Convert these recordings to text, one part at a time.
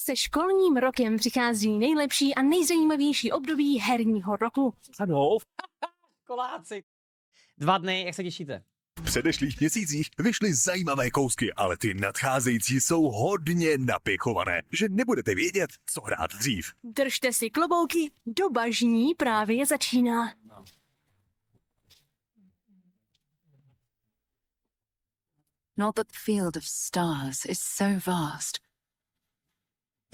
Se školním rokem přichází nejlepší a nejzajímavější období herního roku. Ano. Koláci. 2 dny, jak se těšíte? V předešlých měsících vyšly zajímavé kousky, ale ty nadcházející jsou hodně napěchované, že nebudete vědět, co hrát dřív. Držte si klobouky, doba žní právě začíná. Not that the field of stars is so vast.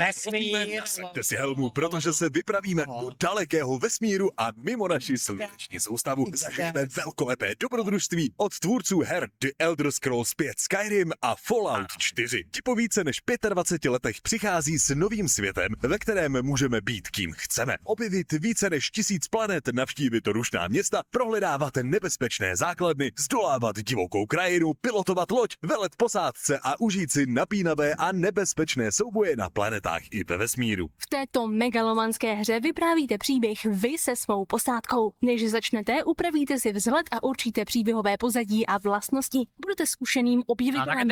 Vesmír. Nasaďte si helmu, protože se vypravíme do dalekého vesmíru a mimo naši sluneční soustavu zažijeme velkolepé dobrodružství od tvůrců her The Elder Scrolls 5 Skyrim a Fallout 4. Ti po více než 25 letech přichází s novým světem, ve kterém můžeme být kým chceme. Objevit více než 1000 planet, navštívit rušná města, prohledávat nebezpečné základny, zdolávat divokou krajinu, pilotovat loď, velet posádce a užít si napínavé a nebezpečné souboje na planetách i ve vesmíru. V této megalomanské hře vyprávíte příběh vy se svou posádkou. Než začnete, upravíte si vzhled a určíte příběhové pozadí a vlastnosti. Budete zkušeným objevitelem,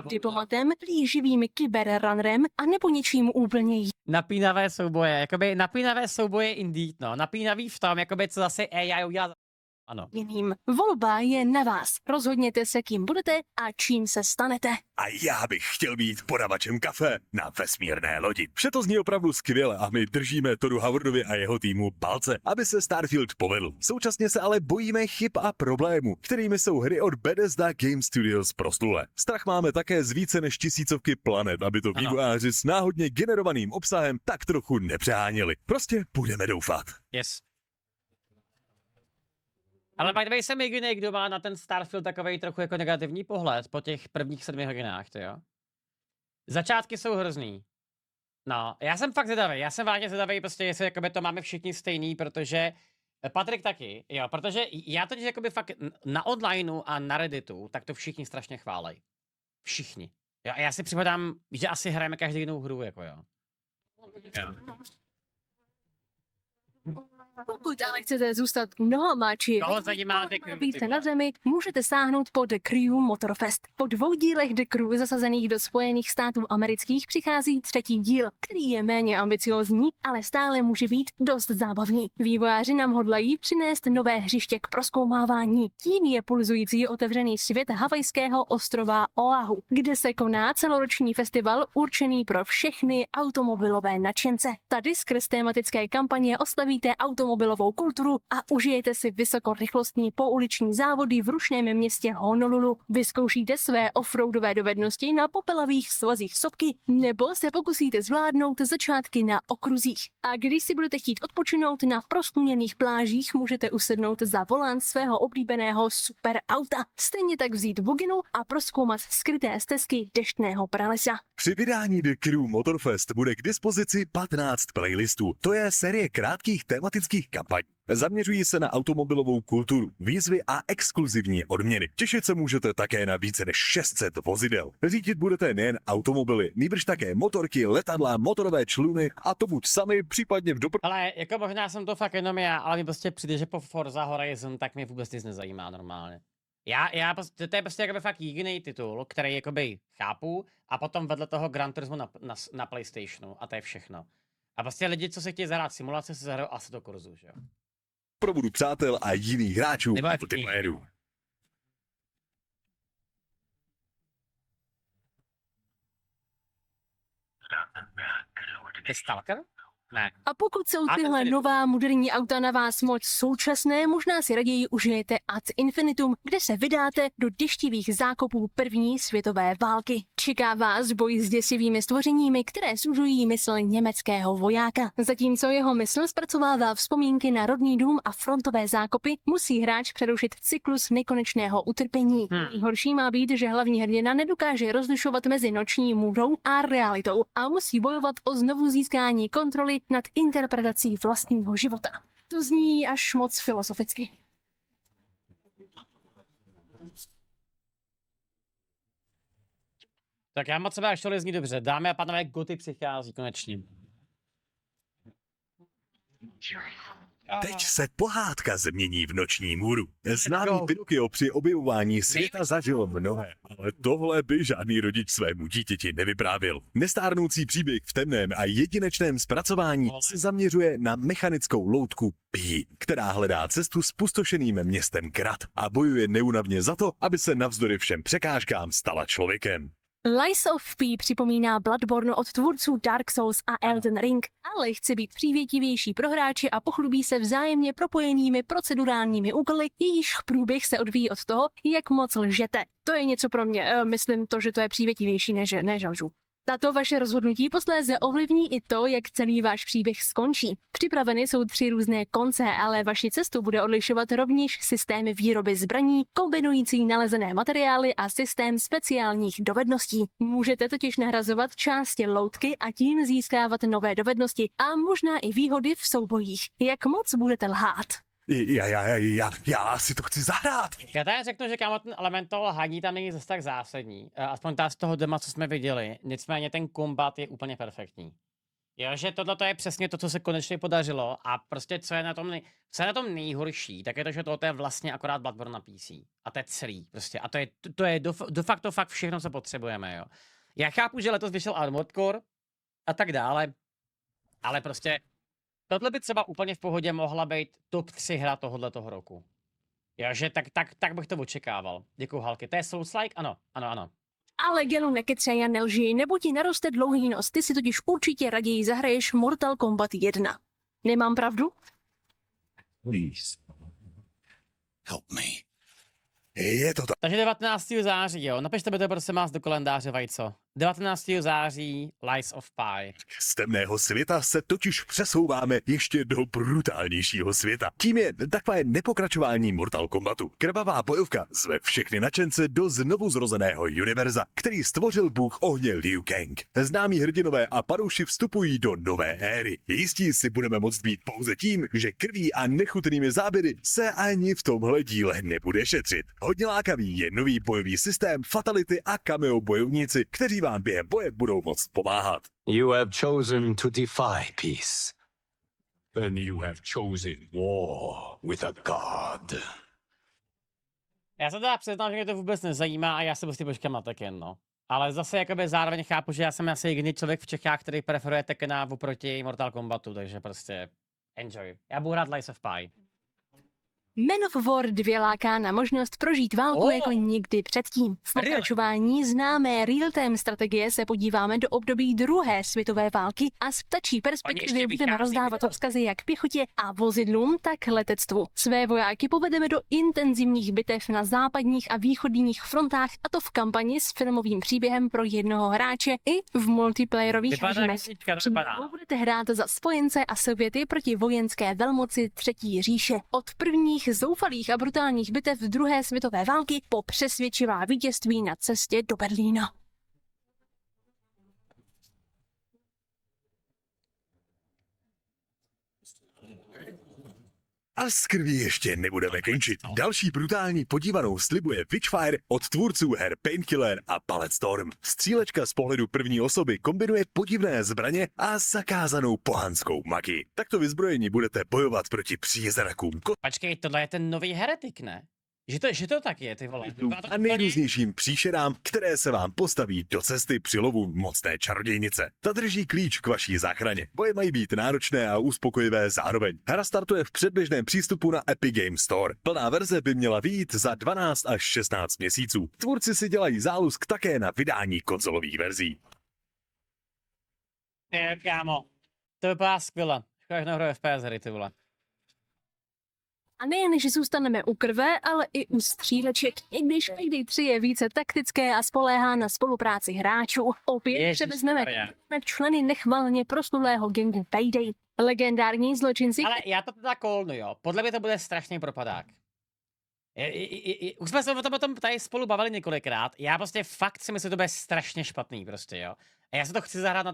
diplomatem, plíživým kyberrunnerem a nebo něčím úplně jiným. Napínavé souboje, jakoby napínavé souboje indeed, no. Napínavý v tom, jakoby co zase AI udělá. Ano. Volba je na vás. Rozhodněte se, kým budete a čím se stanete. A já bych chtěl být podavačem kafe na vesmírné lodi. Vše to zní opravdu skvěle a my držíme Todu Howardovi a jeho týmu palce, aby se Starfield povedl. Současně se ale bojíme chyb a problémů, kterými jsou hry od Bethesda Game Studios proslulé. Strach máme také z více než 1000 planet, aby to vývojáři s náhodně generovaným obsahem tak trochu nepřeháněli. Prostě budeme doufat. Yes. Ale by the way, jsem jediný, kdo má na ten Starfield takovej trochu jako negativní pohled po těch prvních 7 hodinách, to jo. Začátky jsou hrozný. No, já jsem fakt zvědavý, já jsem vážně zvědavý, prostě jestli jakoby to máme všichni stejný, protože Patrik taky, jo, protože já totiž jakoby fakt na onlineu a na Redditu, tak to všichni strašně chválej. Všichni. Jo, a já si připadám, že asi hrajeme každý jinou hru, jako jo. Pokud ale chcete zůstat nohama či více na zemi, můžete sáhnout po The Crew Motorfest. Po 2 dílech The Crew zasazených do Spojených států amerických přichází 3. díl, který je méně ambiciózní, ale stále může být dost zábavný. Vývojáři nám hodlají přinést nové hřiště k prozkoumávání. Tím je pulzující otevřený svět havajského ostrova Oahu, kde se koná celoroční festival určený pro všechny automobilové nadšence. Tady skrz tematické kampaně oslavíte automobilovou kulturu a užijete si vysokorychlostní pouliční závody v rušném městě Honolulu. Vyzkoušíte své offroadové dovednosti na popelavých svazích sopky nebo se pokusíte zvládnout začátky na okruzích. A když si budete chtít odpočinout na prosluněných plážích, můžete usednout za volant svého oblíbeného superauta. Stejně tak vzít buginu a prozkoumat skryté stezky deštného pralesa. Při vydání The Crew Motorfest bude k dispozici 15 playlistů. To je série krátkých tematických kampaní. Zaměřují se na automobilovou kulturu, výzvy a exkluzivní odměny. Těšit se můžete také na více než 600 vozidel. Řídit budete nejen automobily, nýbrž také motorky, letadla, motorové čluny a to buď sami, případně v doprovodu. Ale jako možná jsem to fakt jenom já, ale mi prostě přijde, že po Forza Horizon tak mě vůbec nic nezajímá normálně. To je prostě jakoby fakt jediný titul, který jakoby chápu a potom vedle toho Gran Turismo na PlayStationu a to je všechno. A prostě lidi, co se chtějí zahrát simulace, se zahrajou Assetto Corsu, že jo? Probudu přátel a jiných hráčů Nebo multiplayerů. To je Stalker? Ne. A pokud jsou tyhle nová moderní auta na vás moc současné, možná si raději užijete Ad Infinitum, kde se vydáte do deštivých zákopů první světové války. Čeká vás boj s děsivými stvořeními, které sužují mysl německého vojáka. Zatímco jeho mysl zpracovává vzpomínky na rodný dům a frontové zákopy, musí hráč přerušit cyklus nekonečného utrpení. Horší má být, že hlavní hrdina nedokáže rozlišovat mezi noční můrou a realitou a musí bojovat o znovu získání kontroly nad interpretací vlastního života. To zní až moc filozoficky. Tak já moc sebe až tohle zní dobře. Dámy a pánové, Goty přichází konečně. Teď se pohádka změní v noční můru. Známý Pinokio při objevování světa zažil mnohé, ale tohle by žádný rodič svému dítěti nevyprávěl. Nestárnoucí příběh v temném a jedinečném zpracování se zaměřuje na mechanickou loutku Pi, která hledá cestu spustošeným městem Krat a bojuje neúnavně za to, aby se navzdory všem překážkám stala člověkem. Lies of P připomíná Bloodborne od tvůrců Dark Souls a Elden Ring, ale chce být přívětivější pro hráče a pochlubí se vzájemně propojenými procedurálními úkoly, jejichž průběh se odvíjí od toho, jak moc lžete. To je něco pro mě, myslím to, že to je přívětivější než lžu. Tato vaše rozhodnutí posléze ovlivní i to, jak celý váš příběh skončí. Připraveny jsou 3 různé konce, ale vaši cestu bude odlišovat rovněž systém výroby zbraní, kombinující nalezené materiály a systém speciálních dovedností. Můžete totiž nahrazovat části loutky a tím získávat nové dovednosti a možná i výhody v soubojích. Jak moc budete lhát? Já si to chci zahrát. Já tady řeknu, že kámo ten element toho lhaní tam není zase tak zásadní. Aspoň ta z toho dema, co jsme viděli. Nicméně ten kombat je úplně perfektní. Jo, že tohle je přesně to, co se konečně podařilo a prostě co je na tom nejhorší, tak je to, že tohle je vlastně akorát Bloodborne na PC. A to je celý prostě. A to je de facto fakt všechno, co potřebujeme, jo. Já chápu, že letos vyšel Armored Core a tak dále, ale prostě tohle by třeba úplně v pohodě mohla být top 3 hra tohoto roku. Jo, že tak bych to očekával. Děkuju, Halky. To je Souls-like? Ano. Ale Gelu nekecej a nelži, nebo ti naroste dlouhý nos, ty si totiž určitě raději zahraješ Mortal Kombat 1. Nemám pravdu? Please. Help me. Je to tak. Takže 19. září, jo. Napište mi to prosím vás do kalendáře, Vajco. 19. září, Lies of P. Z temného světa se totiž přesouváme ještě do brutálnějšího světa. Tím je takové nepokračování Mortal Kombatu. Krvavá bojovka zve všechny nadšence do znovu zrozeného univerza, který stvořil bůh ohně Liu Kang. Známí hrdinové a padouši vstupují do nové éry. Jistí si budeme moct být pouze tím, že krví a nechutnými záběry se ani v tomhle díle nebude šetřit. Hodně lákavý je nový bojový systém, fatality a cameo bojovníci, kteří vám během boje budou moct pomáhat. You have chosen to defy peace. Then you have chosen war with a god. Já se teda přiznám, že mě to vůbec nezajímá a já se prostě počkám na Tekken, no. Ale zase jakoby zároveň chápu, že já jsem asi jediný člověk v Čechách, který preferuje Tekkena oproti Mortal Kombatu, takže prostě enjoy. Já budu hrát Lies of P. Man of War 2 láká na možnost prožít válku jako nikdy předtím. V pokračování známé real-time strategie se podíváme do období druhé světové války a z ptačí perspektivy budeme rozdávat vzkazy jak pěchotě a vozidlům, tak letectvu. Své vojáky povedeme do intenzivních bitev na západních a východních frontách, a to v kampani s filmovým příběhem pro jednoho hráče i v multiplayerových režimech. Budete hrát za spojence a Sověty proti vojenské velmoci Třetí říše. Od prvních zoufalých a brutálních bitev druhé světové války po přesvědčivá vítězství na cestě do Berlína. A z krví ještě nebudeme končit. Další brutální podívanou slibuje Witchfire od tvůrců her Painkiller a Bulletstorm. Střílečka z pohledu první osoby kombinuje podivné zbraně a zakázanou pohanskou magii. Takto vyzbrojení budete bojovat proti přízrakům, Počkej, tohle je ten nový heretik, ne? Že to tak je, ty vole. a nejrůznějším příšerám, které se vám postaví do cesty při lovu mocné čarodějnice. Ta drží klíč k vaší záchraně. Boje mají být náročné a uspokojivé zároveň. Hra startuje v předběžném přístupu na Epic Games Store. Plná verze by měla vyjít za 12 až 16 měsíců. Tvůrci si dělají zálusk také na vydání konzolových verzí. Kámo, to vypadá skvěle. Škoda, že nehraje FPS hry, ty vole. A nejen, že zůstaneme u krve, ale i u stříleček. I když Payday 3 je více taktické a spoléhá na spolupráci hráčů, opět převezmeme členy nechvalně proslulého gangu Payday. Legendární zločinci... Ale já to teda kolnu, jo. Podle mě to bude strašný propadák. Už jsme se o tom tady spolu bavili několikrát. Já prostě fakt si myslím, že to bude strašně špatný prostě, jo. A já se to chci zahrát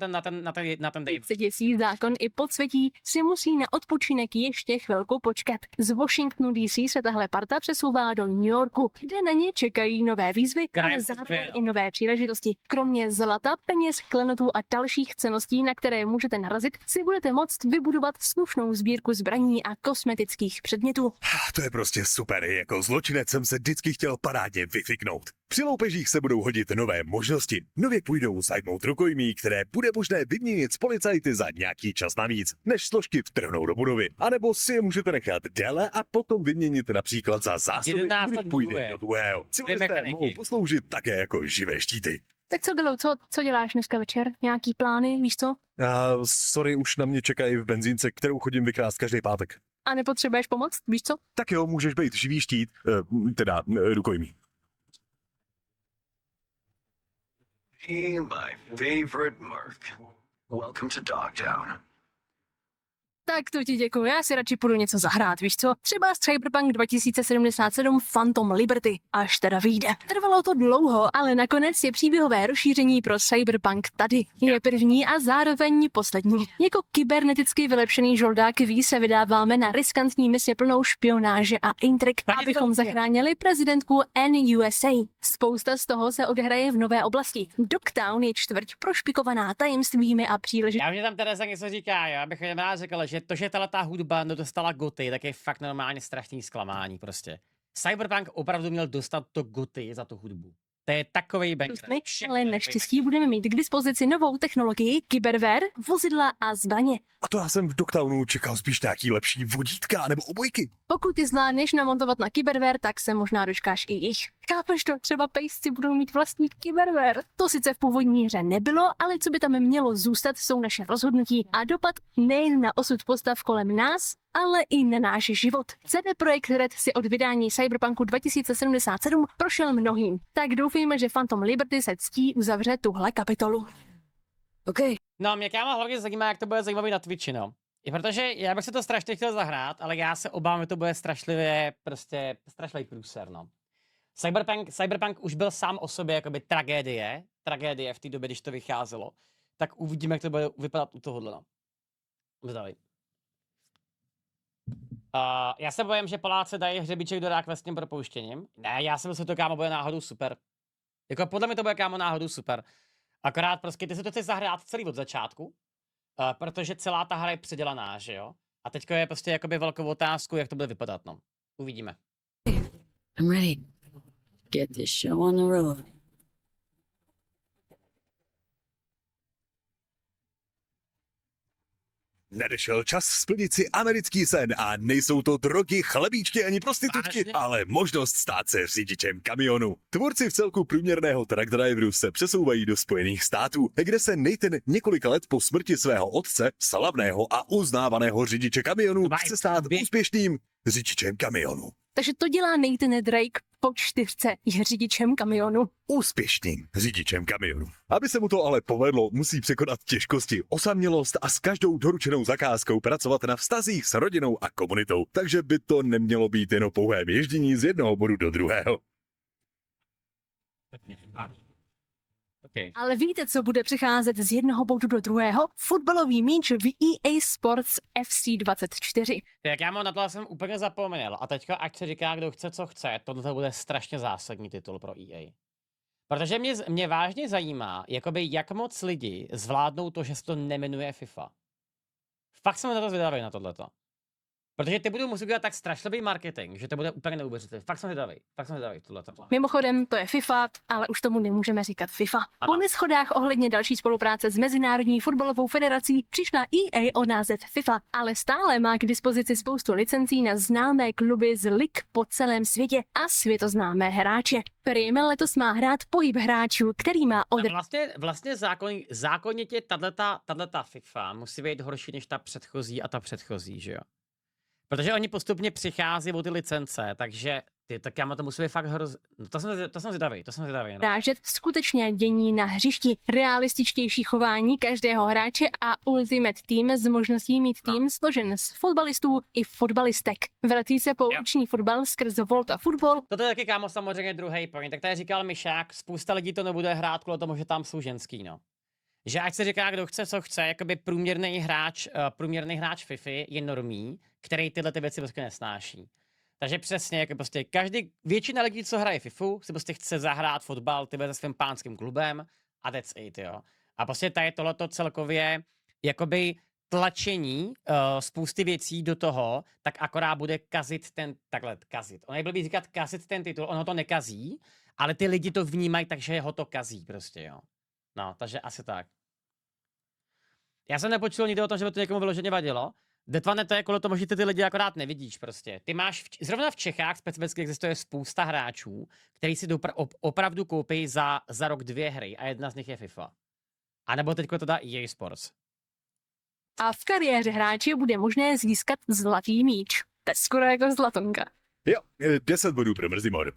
na ten Dave. Se děsí zákon i podsvětí, si musí na odpočinek ještě chvilku počkat. Z Washingtonu DC se tahle parta přesouvá do New Yorku, kde na ně čekají nové výzvy, ale zároveň i nové příležitosti. Kromě zlata, peněz, klenotů a dalších cenností, na které můžete narazit, si budete moct vybudovat slušnou sbírku zbraní a kosmetických předmětů. To je prostě super, jako zločinec jsem se vždycky chtěl parádně vyfiknout. Při loupežích se budou hodit nové možnosti. Nově půjdou zajmout rukojmí, které bude možné vyměnit s policajty za nějaký čas navíc, než složky vtrhnou do budovy. A nebo si je můžete nechat déle a potom vyměnit například za zásoby, 11 když let půjde funguje. do druhého. Civilisté mechaniky. mohou posloužit také jako živé štíty. Tak co, Gelo, co děláš dneska večer? Nějaký plány, víš co? Sorry, už na mě čekají v benzínce, kterou chodím vykrást každý pátek. A nepotřebuješ pomoc, víš co? Tak jo, můžeš být živý štít, teda rukojmí. Be my favorite merc. Welcome to Dogtown. Tak to ti děkuju, já si radši půjdu něco zahrát, víš co? Třeba Cyberpunk 2077 Phantom Liberty, až teda vyjde. Trvalo to dlouho, ale nakonec je příběhové rozšíření pro Cyberpunk tady. Je první a zároveň poslední. Jako kyberneticky vylepšený žoldák ví se vydáváme na riskantní misi plnou špionáže a intrik, abychom zachránili prezidentku NUSA. Spousta z toho se odehraje v nové oblasti. Dogtown je čtvrť prošpikovaná tajemstvími a příležitostmi. Já mě tam Tereza něco říká, jo, abych jen rád řekl, že to, že ta hudba nedostala goty, tak je fakt normálně strašný zklamání prostě. Cyberpunk opravdu měl dostat to goty za tu hudbu. To je takovej banger. Ale naštěstí budeme mít k dispozici novou technologii, kyberware, vozidla a zbraně. A to já jsem v Dogtownu čekal spíš nějaký lepší vodítka nebo obojky. Pokud ty zvládneš namontovat na kyberware, tak se možná dočkáš i jich. Chápeš to? Třeba pejsci budou mít vlastní kyberware. To sice v původní hře nebylo, ale co by tam mělo zůstat, jsou naše rozhodnutí a dopad nejen na osud postav kolem nás, ale i na náš život. CD Projekt Red si od vydání Cyberpunku 2077 prošel mnohým. Tak doufejme, že Phantom Liberty se ctí uzavře tuhle kapitolu. Okay. No, mě kámo hlavně zajímá, jak to bude zajímavý na Twitchi, no. I protože já bych se to strašně chtěl zahrát, ale já se obávám, že to bude strašlivě, prostě strašlivý průser, no. Cyberpunk už byl sám o sobě jakoby tragédie v té době, když to vycházelo. Tak uvidíme, jak to bude vypadat u tohohle, no. Zdravím. Já se bojím, že Poláci dají hřebíček do rák vlastním propouštěním. Ne, já si myslím, že to kámo bude náhodou super. Jako podle mě to bude kámo náhodou super. Akorát prostě ty si to chceš zahrát celý od začátku, protože celá ta hra je předělaná, že jo? A teďko je prostě jakoby velkou otázku, jak to bude vypadat, no. Uvidíme. I'm ready. Get this show on the road. Nadešel čas splnit si americký sen a nejsou to drogy, chlebíčky ani prostitutky, Vážně? ale možnost stát se řidičem kamionu. Tvůrci v celku průměrného truck driveru se přesouvají do Spojených států, kde se Nathan několika let po smrti svého otce, slavného a uznávaného řidiče kamionu, chce stát úspěšným řidičem kamionu. Takže to dělá Nathan Drake po 4, je řidičem kamionu. Úspěšným řidičem kamionu. Aby se mu to ale povedlo, musí překonat těžkosti, osamělost a s každou doručenou zakázkou pracovat na vztazích s rodinou a komunitou. Takže by to nemělo být jen o pouhém ježdění z jednoho bodu do druhého. Okay. Ale víte, co bude přecházet z jednoho bodu do druhého? Fotbalový míč v EA Sports FC24. Tak já mám na to jsem úplně zapomněl. A teďka, ať se říká, kdo chce, co chce, tohle bude strašně zásadní titul pro EA. Protože mě vážně zajímá, jakoby jak moc lidi zvládnou to, že se to nemenuje FIFA. Fakt jsem na to zvědavý na tohleto. Protože ty budou muset dělat tak strašlivý marketing, že to bude úplně neuvěřitelné. Fakt jsem zvědavý tohleto. Mimochodem, to je FIFA, ale už tomu nemůžeme říkat FIFA. Ano. Po neschodách ohledně další spolupráce s Mezinárodní fotbalovou federací přišla EA o název FIFA, ale stále má k dispozici spoustu licencí na známé kluby z lig po celém světě a světoznámé hráče. Prima letos má hrát pohyb hráčů, který má od... Vlastně zákonitě tato FIFA musí být horší než ta předchozí, že jo? Protože oni postupně přichází o ty licence, takže tak já to musí být fakt hrozně. No to jsem zvědavý, no. Rážet skutečné dění na hřišti, realističtější chování každého hráče a Ultimate Team s možností mít tým složen z fotbalistů i fotbalistek. Vrací se pouliční fotbal skrz Volta Football. Toto je taky kámo samozřejmě druhý point. Tak tady říkal Myšák, spousta lidí to nebude hrát kvůli tomu, že tam jsou ženský, no. že ať se říká, kdo chce, co chce, jakoby průměrný hráč FIFA je normý, který tyhle ty věci prostě nesnáší. Takže přesně, jako prostě většina lidí, co hraje FIFU, si prostě chce zahrát fotbal, ty se svým pánským klubem a that's it, jo. A prostě tady tohleto celkově, jakoby tlačení spousty věcí do toho, tak akorát bude kazit kazit. Ono je blbý říkat kazit ten titul, ono to nekazí, ale ty lidi to vnímají, takže ho to kazí prostě, jo. No, takže asi tak. Já jsem nepočul nikdy o tom, že by to někomu vyloženě vadilo. Detvane, to je kvůli tomu, že ty lidi akorát nevidíš prostě. Ty máš, zrovna v Čechách specificky existuje spousta hráčů, který si opravdu koupí za rok 2 hry a jedna z nich je FIFA. A nebo teďko to dá EA Sports. A v kariéře hráče bude možné získat zlatý míč. To je skoro jako zlatonka. Jo, 10 bodů pro Mrzimor.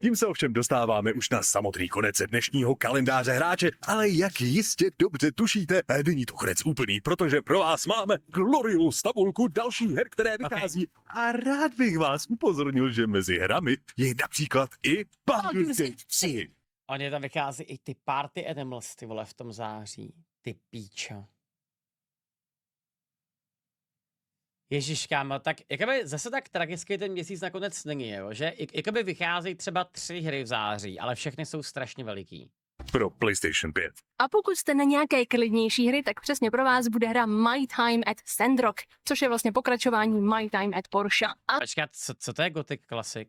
Tím se ovšem dostáváme už na samotný konec dnešního kalendáře hráče, ale jak jistě dobře tušíte, není to konec úplný, protože pro vás máme glorious tabulku dalších her, které vychází. A rád bych vás upozornil, že mezi hrami je například i Baldur's Gate 3. Oni tam vychází i ty Party Animals, ty vole, v tom září. Ty píčo. Ježíš, kámo, tak jakoby zase tak tragický ten měsíc nakonec není, jo? Že jakoby vycházejí třeba 3 hry v září, ale všechny jsou strašně veliký. Pro PlayStation 5. A pokud jste na nějaké klidnější hry, tak přesně pro vás bude hra My Time at Sandrock, což je vlastně pokračování My Time at Porsche. A Počkat, co to je Gothic Classic?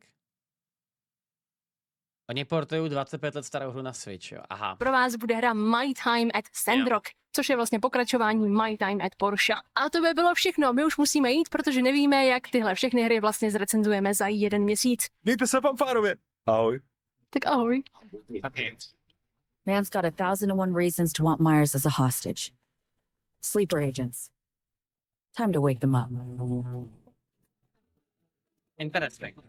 Oni portují 25 let starou hru na Switch, jo? Aha. pro vás bude hra My Time at Sandrock, což je vlastně pokračování My Time at Porsche. A to by bylo všechno, my už musíme jít, protože nevíme, jak tyhle všechny hry vlastně zrecenzujeme za 1 měsíc. Mějte se fanfárově. Ahoj. Tak ahoj. Man's got 1001 reasons to want Myers as a hostage. Sleeper agents. Time to wake them up. Interesting.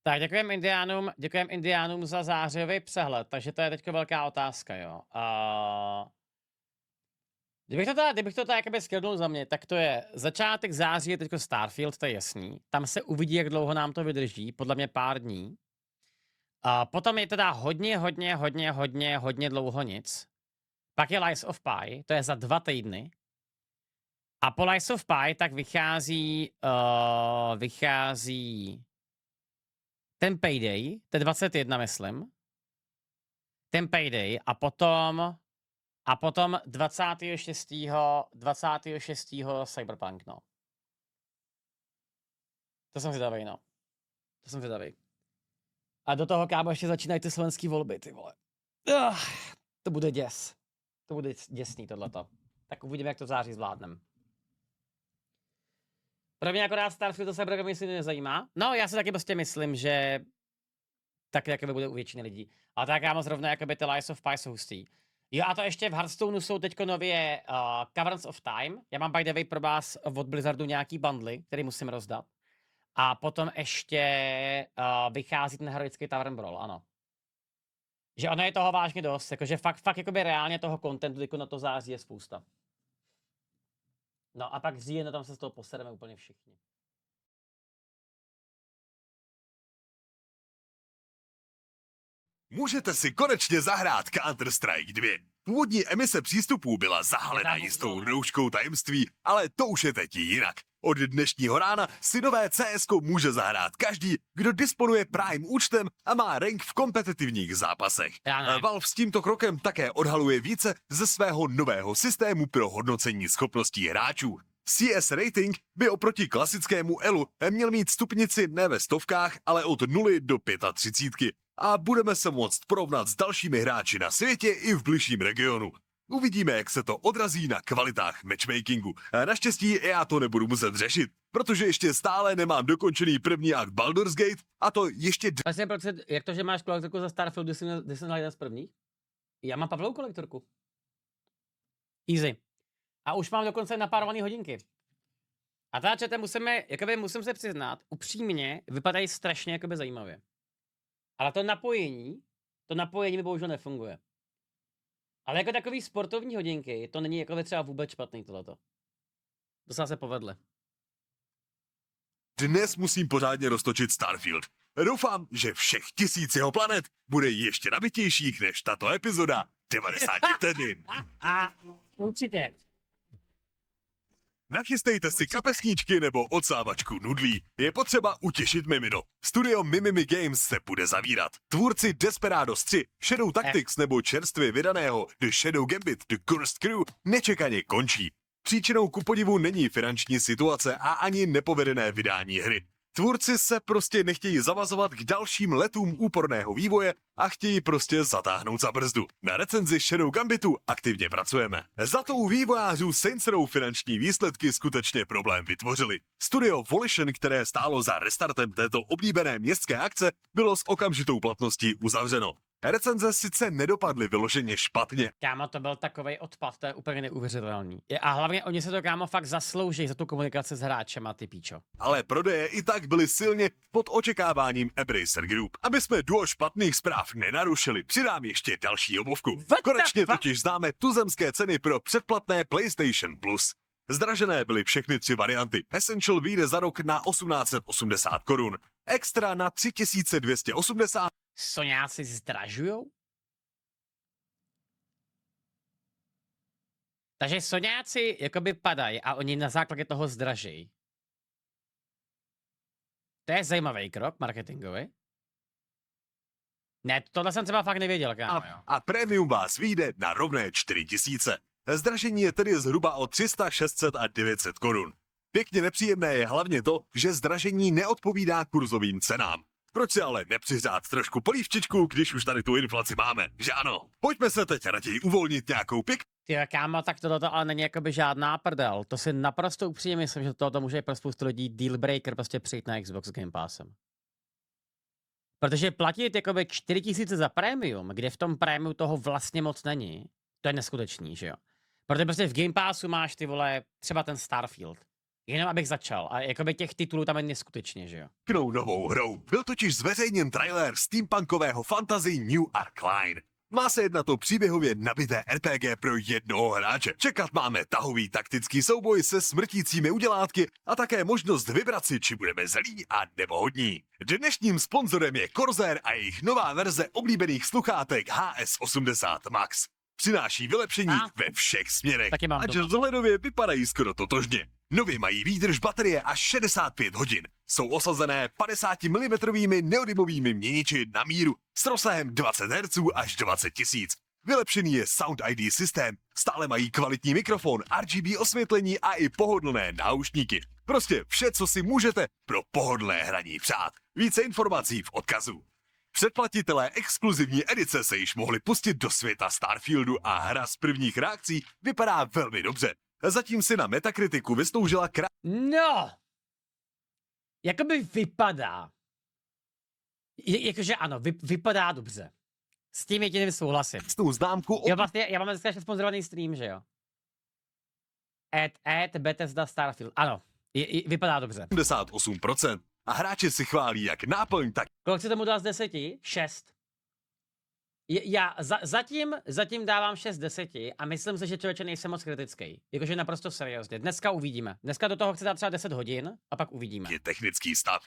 Tak děkujeme Indiánům za zářijový přehled, takže to je teďka velká otázka, jo. Kdybych to jakoby skrnul za mě, tak to je začátek září je teďko Starfield, to je jasný. Tam se uvidí, jak dlouho nám to vydrží, podle mě pár dní. Potom je teda hodně dlouho nic. Pak je Lies of Pi, to je za 2 týdny. A po Lies of Pi tak vychází ten Payday, to je 21, myslím. Ten Payday a potom 26. Cyberpunk, no. To jsem zvědavej, no. To jsem zvědavej. A do toho, kámo, ještě začínají ty slovenský volby, ty vole. To bude děs. To bude děsný tohleto. Tak uvidíme, jak to v září zvládnem. Pro mě akorát Starfield to se programu si nezajímá. No, já si taky prostě myslím, že tak jakoby bude u většiny lidí. Ale tak kámo, zrovna jakoby ty Lies of Pi jsou hustý. Jo a to ještě v Hearthstoneu jsou teďko nově Caverns of Time. Já mám by the way pro vás od Blizzardu nějaký bundly, který musím rozdat. A potom ještě vychází ten heroický Tavern Brawl, ano. Že ono je toho vážně dost, jakože fakt jakoby reálně toho contentu jako na to září je spousta. No a pak říjen, tam se z toho posereme úplně všichni. Můžete si konečně zahrát Counter-Strike 2. Původní emise přístupů byla zahalena jistou rouškou tajemství, ale to už je teď jinak. Od dnešního rána si nové CS:ko může zahrát každý, kdo disponuje Prime účtem a má rank v kompetitivních zápasech. Valve s tímto krokem také odhaluje více ze svého nového systému pro hodnocení schopností hráčů. CS Rating by oproti klasickému ELu měl mít stupnici ne ve stovkách, ale od 0 do 35. A budeme se moct porovnat s dalšími hráči na světě i v bližším regionu. Uvidíme, jak se to odrazí na kvalitách matchmakingu. Naštěstí já to nebudu muset řešit, protože ještě stále nemám dokončený první akt Baldur's Gate a to ještě... Vlastně, jak to, že máš kolektorku za Starfield, kdy jsi měl jeden z prvních? Já mám Pavlovou kolektorku. Easy. A už mám dokonce napárovaný hodinky. A teda čete musím se přiznat, upřímně vypadají strašně zajímavě. Ale to napojení To napojení mi bohužel nefunguje. Ale jako takový sportovní hodinky, to není jako třeba vůbec špatný tohleto. To se povedle. Dnes musím pořádně roztočit Starfield. Doufám, že všech 1000 jeho planet bude ještě nabitějších než tato epizoda 90 vteřin. Určitě. Nachystejte si kapesníčky nebo odsávačku nudlí. Je potřeba utěšit mimino. Studio Mimimi Games se bude zavírat. Tvůrci Desperados 3, Shadow Tactics nebo čerstvě vydaného The Shadow Gambit The Cursed Crew nečekaně končí. Příčinou ku podivu není finanční situace a ani nepovedené vydání hry. Tvůrci se prostě nechtějí zavazovat k dalším letům úporného vývoje a chtějí prostě zatáhnout za brzdu. Na recenzi Shadow Gambitu aktivně pracujeme. Za to u vývojářů Saints Row finanční výsledky skutečně problém vytvořili. Studio Volition, které stálo za restartem této oblíbené městské akce, bylo s okamžitou platností uzavřeno. Recenze sice nedopadly vyloženě špatně, Kámo, to byl takovej odpad, to je úplně neuvěřitelný. A hlavně oni se to, kámo, fakt zaslouží za tu komunikaci s hráčema, ty píčo. ale prodeje i tak byly silně pod očekáváním Embracer Group. Aby jsme duo špatných zpráv nenarušili, přidám ještě další obovku. What the Konečně fuck? totiž známe tuzemské ceny pro předplatné PlayStation Plus. Zdražené byly všechny 3 varianty. Essential vyjde za rok na 1880 korun. Extra na 3280 Soňáci zdražujou? Takže Soňáci jakoby padají a oni na základě toho zdražejí. To je zajímavý krok marketingový. Ne, tohle jsem třeba fakt nevěděl, kámo, jo. a premium vás vyjde na rovné 4000. Zdražení je tedy zhruba o 300, 600 a 900 korun. Pěkně nepříjemné je hlavně to, že zdražení neodpovídá kurzovým cenám. Proč si ale nepřihřát trošku polívčičku, když už tady tu inflaci máme, že ano? Pojďme se teď raději uvolnit nějakou Ty kámo, tak tohle ale není jakoby žádná prdel. To si naprosto upřímně myslím, že tohle může pro spoustu lidí deal breaker prostě přijít na Xbox Game Passem. Protože platit jakoby 4000 za premium, kde v tom prémiu toho vlastně moc není, to je neskutečný, že jo? Protože prostě v Game Passu máš ty vole třeba ten Starfield. Jenom abych začal. A jakoby těch titulů tam je neskutečně, že jo? pěknou novou hrou. Byl totiž zveřejněn trailer steampunkového fantasy New Arcline. Má se jednat o příběhově nabité RPG pro jednoho hráče. Čekat máme tahový taktický souboj se smrtícími udělátky a také možnost vybrat si, či budeme zlí a nebo hodní. Dnešním sponzorem je Corsair a jejich nová verze oblíbených sluchátek HS80 Max. Přináší vylepšení ve všech směrech, Taky mám ač doma. vzhledově vypadají skoro totožně. Nově mají výdrž baterie až 65 hodin. Jsou osazené 50 mm neodimovými měniči na míru s rozsahem 20 Hz až 20 000. Vylepšený je Sound ID systém, stále mají kvalitní mikrofon, RGB osvětlení a i pohodlné náušníky. Prostě vše, co si můžete pro pohodlné hraní přát. Více informací v odkazu. Předplatitelé exkluzivní edice se již mohli pustit do světa Starfieldu a hra z prvních reakcí vypadá velmi dobře. Zatím si na Metakritiku vysloužila No! Jakoby vypadá. Jakože ano, vypadá dobře. S tím jediným souhlasím. krásnou známku Jo, vlastně, já mám dneska ještě sponzorovaný stream, že jo? Bethesda Starfield. Ano, vypadá dobře. 88%. A hráči si chválí jak náplň, tak Kolik si tomu dal z 10? 6. Já zatím dávám 6 z 10 a myslím si, že člověče nejsem moc kritický. Jakože naprosto seriózně. Dneska uvidíme. Dneska do toho chci dát třeba 10 hodin a pak uvidíme. je technický stav.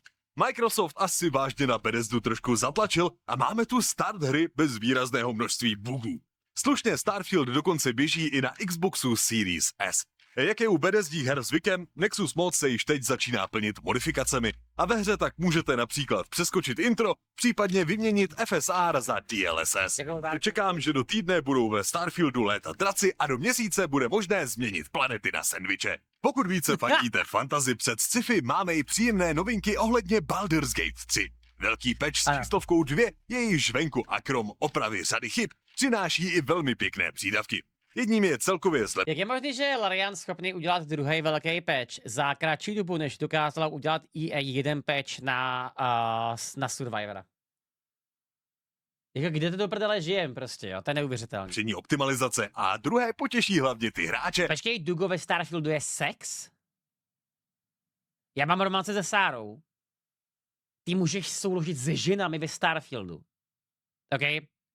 Microsoft asi vážně na Bethesdu trošku zatlačil a máme tu start hry bez výrazného množství bugů. Slušně Starfield dokonce běží i na Xboxu Series S. Jak je u Bethesdích her zvykem, Nexus Mod se již teď začíná plnit modifikacemi a ve hře tak můžete například přeskočit intro, případně vyměnit FSR za DLSS. Čekám, že do týdne budou ve Starfieldu létat draci a do měsíce bude možné změnit planety na sendviče. Pokud více fandíte fantasy před sci-fi, máme i příjemné novinky ohledně Baldur's Gate 3. Velký patch s číslovkou 2 je již venku a krom opravy řady chyb přináší i velmi pěkné přídavky. Jedním je celkově Jak je možné, že je Larian schopný udělat druhý velký patch za kratší dobu, než dokázala udělat EA jeden patch na Survivora? Jako kde to do prdele žijem prostě, jo? To je neuvěřitelné. zlepšení optimalizace a druhé potěší hlavně ty hráče, Počkej, Dugo ve Starfieldu je sex? Já mám romance se Sárou. Ty můžeš souložit se ženami ve Starfieldu. OK?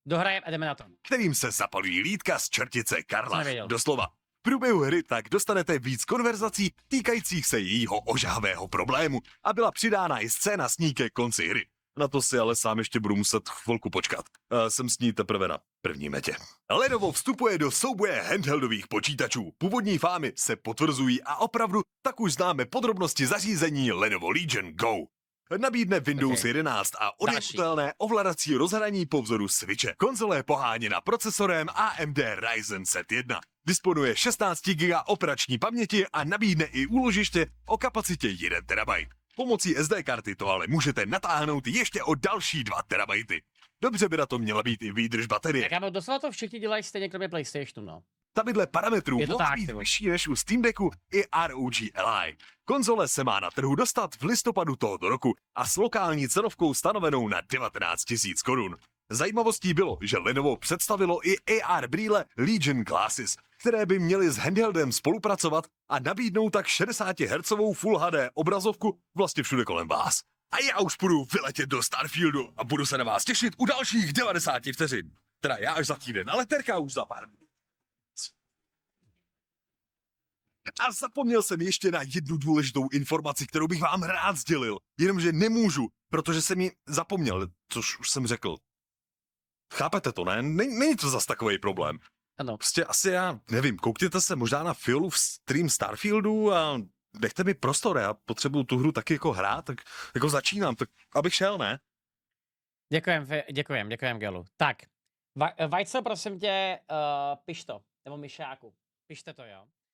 Dohrajem a jdeme na to. kterým se zapalují lítka z čertice Karla. Nevěděl. Doslova. V průběhu hry tak dostanete víc konverzací týkajících se jejího ožávého problému a byla přidána i scéna s ní ke konci hry. Na to si ale sám ještě budu muset chvilku počkat. Jsem s ní teprve na první metě. Lenovo vstupuje do souboje handheldových počítačů. Původní fámy se potvrzují a opravdu tak už známe podrobnosti zařízení Lenovo Legion Go. Nabídne Windows 11 a odjemutelné ovladací rozhraní po vzoru Switche. Konzole je poháněna procesorem AMD Ryzen Z1. Disponuje 16 GB operační paměti a nabídne i úložiště o kapacitě 1 TB. Pomocí SD karty to ale můžete natáhnout ještě o další 2 TB. Dobře by na to měla být i výdrž baterie. Jak já doslova to všichni dělají stejně kromě PlayStationu, no. Tavidle parametrů Je to mohla tak, být ty vole. vyšší než u Steam Decku i ROG Ally. Konzole se má na trhu dostat v listopadu tohoto roku a s lokální cenovkou stanovenou na 19 000 korun. Zajímavostí bylo, že Lenovo představilo i AR brýle Legion Glasses, které by měly s handheldem spolupracovat a nabídnou tak 60 Hz Full HD obrazovku vlastně všude kolem vás. A já už půjdu vyletět do Starfieldu a budu se na vás těšit u dalších 90 vteřin. Teda já až za týden, ale Terka už za pár dní. A zapomněl jsem ještě na jednu důležitou informaci, kterou bych vám rád sdělil, jenomže nemůžu, protože jsem ji zapomněl, což už jsem řekl. Chápete to, ne? Není to zas takový problém. Ano. Prostě asi já nevím, koukněte se možná na Fiolu v stream Starfieldu a nechte mi prostor, já potřebuju tu hru taky jako hrát, tak jako začínám, tak abych šel, ne? Děkujem, Gelu. Tak, Vajco, prosím tě, piš to, nebo Myšáku, pište to, jo.